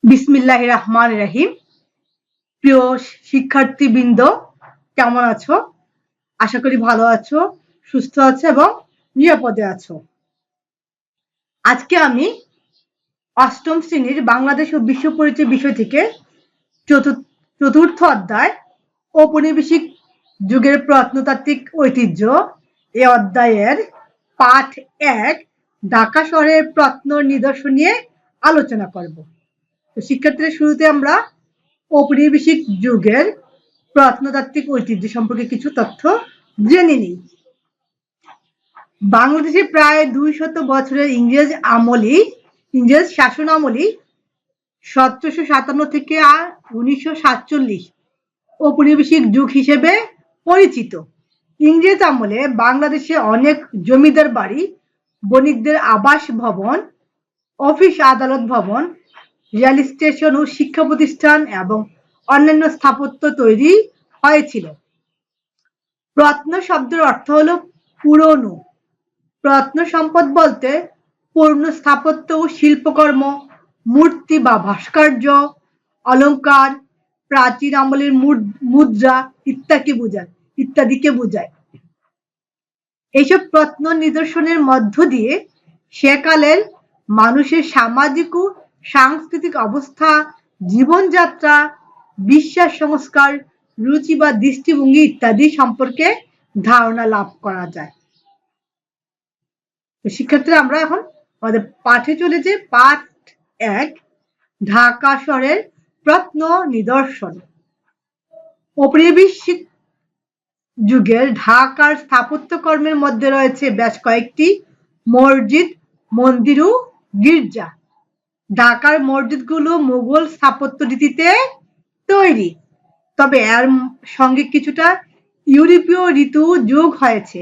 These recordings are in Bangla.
বিসমিল্লাহির রহমানির রহিম। প্রিয় শিক্ষার্থীবৃন্দ, কেমন আছো? আশা করি ভালো আছো, সুস্থ আছো এবং নিরাপদে আছো। আজকে আমি অষ্টম শ্রেণীর বাংলাদেশ ও বিশ্ব পরিচয় বিষয় থেকে চতুর্থ অধ্যায় ঔপনিবেশিক যুগের প্রত্নতাত্ত্বিক ঐতিহ্য এ অধ্যায়ের পাঠ ১ ঢাকা শহরের প্রত্ন নিদর্শন নিয়ে আলোচনা করব। তো শিক্ষার্থীদের শুরুতে আমরা ঔপনিবেশিক যুগের প্রত্নতাত্ত্বিক ঐতিহ্য সম্পর্কে কিছু তথ্য জেনে নিই। বাংলাদেশে প্রায় ২০০ বছরের ইংরেজ শাসন আমলি ১৭৫৭ থেকে ১৯৪৭ ঔপনিবেশিক যুগ হিসেবে পরিচিত। ইংরেজ আমলে বাংলাদেশে অনেক জমিদার বাড়ি, বণিকদের আবাস ভবন, অফিস আদালত ভবন, রেল স্টেশন ও শিক্ষা প্রতিষ্ঠান এবং অন্যান্য স্থাপত্য তৈরি হয়েছিল। প্রত্ন শব্দের অর্থ হলো পুরনো। প্রত্ন সম্পদ বলতে পুরনো স্থাপত্য ও শিল্পকর্ম, মূর্তি বা ভাস্কর্য, অলংকার, প্রাচীন আমলের মুদ্রা ইত্যাদিকে বোঝায়। এইসব প্রত্ন নিদর্শনের মধ্য দিয়ে সেকালের মানুষের সামাজিক ও সাংস্কৃতিক অবস্থা, জীবনযাত্রা, বিশ্বাস সংস্কার, রুচি বা দৃষ্টিভঙ্গি ইত্যাদি সম্পর্কে ধারণা লাভ করা যায়। তো শিক্ষার্থীরা, আমরা এখন আমাদের পাঠে চলেছে। পাঠ ১ ঢাকা শহরের প্রত্ন নিদর্শন। ঔপনিবেশিক যুগের ঢাকার স্থাপত্যকর্মের মধ্যে রয়েছে বেশ কয়েকটি মসজিদ, মন্দির ও গির্জা। ঢাকার মসজিদগুলো মুঘল স্থাপত্য রীতিতে তৈরি, তবে এর সঙ্গে কিছুটা ইউরোপীয় রীতি যোগ হয়েছে।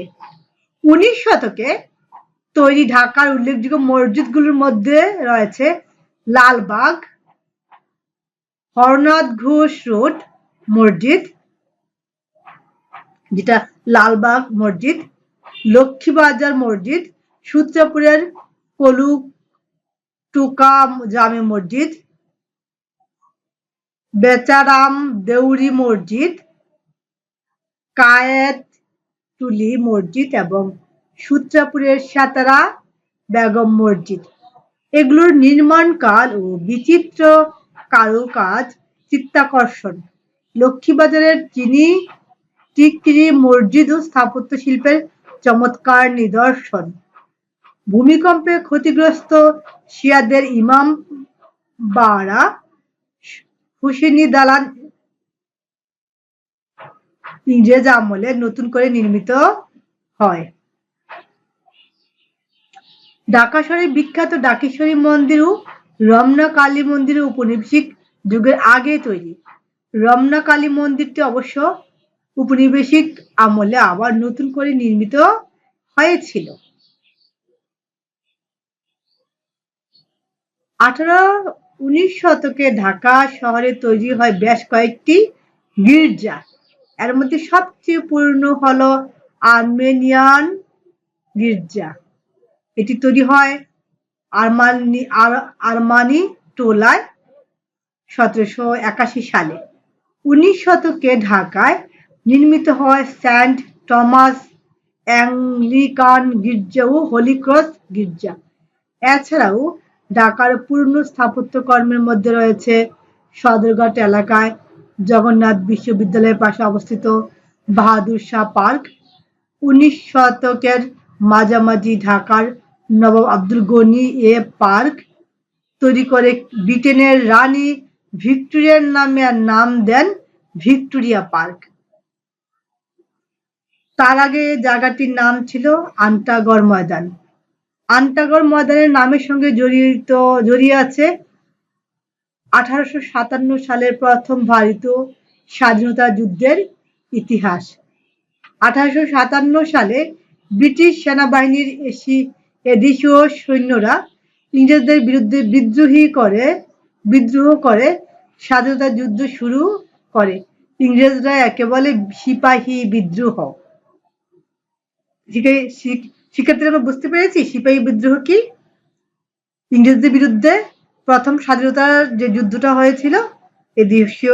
১৯ শতকে তৈরি ঢাকার উল্লেখযোগ্য মসজিদগুলোর মধ্যে রয়েছে লালবাগ, হরনাথ ঘোষ রোড মসজিদ, যেটা লালবাগ মসজিদ, লক্ষ্মীবাজার মসজিদ, সূত্রাপুরের কলুটোকা জামে মসজিদ, বেচারাম দেউরি মসজিদ, কায়েতটুলি মসজিদ এবং সূত্রাপুরের সাতারা বেগম মসজিদ। এগুলোর নির্মাণকাল ও বিচিত্র কারুকাজ চিত্তাকর্ষণ। লক্ষ্মীবাজারের টিকরি মসজিদ ও স্থাপত্য শিল্পের চমৎকার নিদর্শন। ভূমিকম্পে ক্ষতিগ্রস্ত শিয়াদের ইমাম বাড়া হুসেনি দালান ইংরেজ আমলে নতুন করে নির্মিত হয়। ঢাকা শহরের বিখ্যাত ঢাকেশ্বরী মন্দির ও রমনা কালী মন্দির ঔপনিবেশিক যুগের আগে তৈরি। রমনা কালী মন্দিরটি অবশ্য ঔপনিবেশিক আমলে আবার নতুন করে নির্মিত হয়েছিল। ১৮-১৯ শতকে ঢাকা শহরে তৈরি হয় বেশ কয়েকটি গির্জা। এর মধ্যে সবচেয়ে পুরনো হলো আর্মেনিয়ান গির্জা। এটি তৈরি হয় আরমানি টোলায় ১৭৮১ সালে। ১৯ শতকে ঢাকায় নির্মিত হয় সেন্ট টমাস অ্যাংলিকান গির্জা ও হোলি ক্রস গির্জা। এছাড়াও ঢাকার পুরনো স্থাপত্যকর্মের মধ্যে রয়েছে সদরঘাট এলাকায় জগন্নাথ বিশ্ববিদ্যালয়ের পাশে অবস্থিত বাহাদুর শাহ পার্ক। ১৯ শতকের মাঝামাঝি ঢাকার নবাব আব্দুল গনি এ পার্ক তৈরি করে ব্রিটেনের রানী ভিক্টোরিয়ার নামে নাম দেন ভিক্টোরিয়া পার্ক। তার আগে জায়গাটির নাম ছিল আন্টাগড় ময়দান। আন্টাগড় ময়দানের নামের সঙ্গে জড়িয়ে আছে ১৮৫৭ সালের প্রথম ভারতীয় স্বাধীনতা যুদ্ধের ইতিহাস। ১৮৫৭ সালে ব্রিটিশ সেনাবাহিনীর এদেশীয় সৈন্যরা ইংরেজদের বিরুদ্ধে বিদ্রোহ করে স্বাধীনতা যুদ্ধ শুরু করে। ইংরেজরা একে বলে সিপাহী বিদ্রোহ। শিক্ষার্থীরা, আমরা বুঝতে পেরেছি সিপাহী বিদ্রোহ কি? ইংরেজদের বিরুদ্ধে প্রথম স্বাধীনতার যে যুদ্ধটা হয়েছিল, এই দেশীয়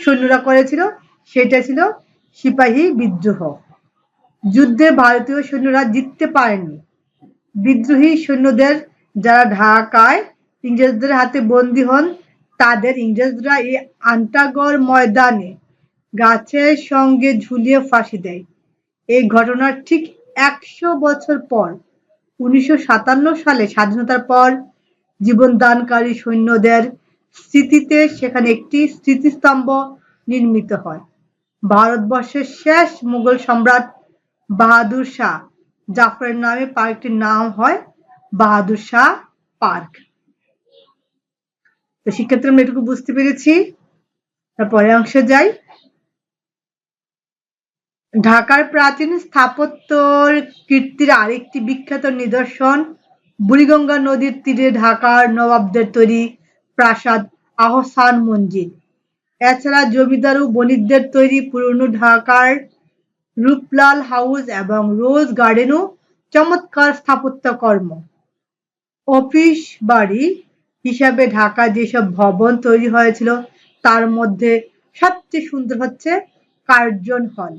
সৈন্যরা করেছিল, সেটা ছিল সিপাহী বিদ্রোহ। যুদ্ধে ভারতীয় সৈন্যরা জিততে পারেনি। বিদ্রোহী সৈন্যদের যারা ঢাকায় ইংরেজদের হাতে বন্দী হন, তাদের ইংরেজরা এই আন্তাগড় ময়দানে গাছের সঙ্গে ঝুলিয়ে ফাঁসি দেয়। এই ঘটনার ঠিক 100 বছর পর 1957 সালে স্বাধীনতার পর জীবনদানকারী সৈন্যদের স্মৃতিতে সেখানে একটি স্মৃতিস্তম্ভ নির্মিত হয়। ভারতবর্ষের শেষ মুঘল সম্রাট বাহাদুর শাহ জাফরের নামে পার্কটির নাম হয় বাহাদুর শাহ পার্ক। তো শিক্ষার্থীরা আমরা এটুকু বুঝতে পেরেছি। তারপরে অংশে যাই। ঢাকার প্রাচীন স্থাপত্যর কীর্তির আরেকটি বিখ্যাত নিদর্শন বুড়িগঙ্গা নদীর তীরে ঢাকার নবাবদের তৈরি প্রাসাদ আহসান মঞ্জিল। এছাড়া জমিদার ও বণিকদের তৈরি পুরনো ঢাকার রূপলাল হাউস এবং রোজ গার্ডেনও চমৎকার স্থাপত্যকর্ম। অফিস বাড়ি হিসাবে ঢাকায় যেসব ভবন তৈরি হয়েছিল, তার মধ্যে সবচেয়ে সুন্দর হচ্ছে কার্জন হল।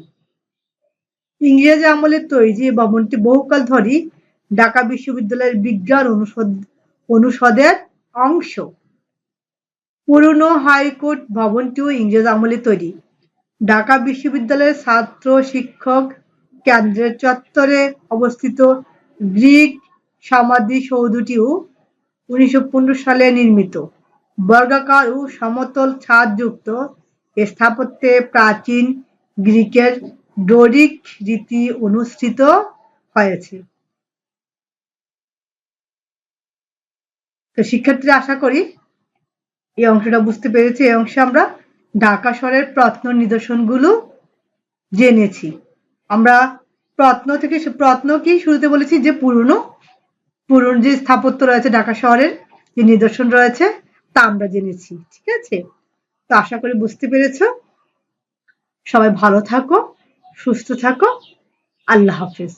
ইংরেজ আমলে তৈরি ভবনটি বহুকাল ধরেই ঢাকা বিশ্ববিদ্যালয়ের বিজ্ঞান অনুষদের অংশ। পুরনো হাইকোর্ট ভবনটিও ইংরেজ আমলে তৈরি। ঢাকা বিশ্ববিদ্যালয়ের ছাত্র শিক্ষক কেন্দ্রের চত্বরে অবস্থিত গ্রিক সমাধিসৌধটিও 1915 সালে নির্মিত। বর্গাকার ও সমতল ছাদযুক্ত এ স্থাপত্যে প্রাচীন গ্রিকের ডোরিক রীতি অনুসৃত হয়েছে। তো শিক্ষার্থীরা আশা করি এই অংশটা বুঝতে পেরেছি। এই অংশে আমরা ঢাকা শহরের প্রত্ন নিদর্শনগুলো জেনেছি। আমরা প্রত্ন কি শুরুতে বলেছি যে পুরনো যে স্থাপত্য রয়েছে ঢাকা শহরের যে নিদর্শন রয়েছে তা আমরা জেনেছি। ঠিক আছে, তো আশা করি বুঝতে পেরেছ। সবাই ভালো থাকো, সুস্থ থাকো। আল্লাহ হাফেজ।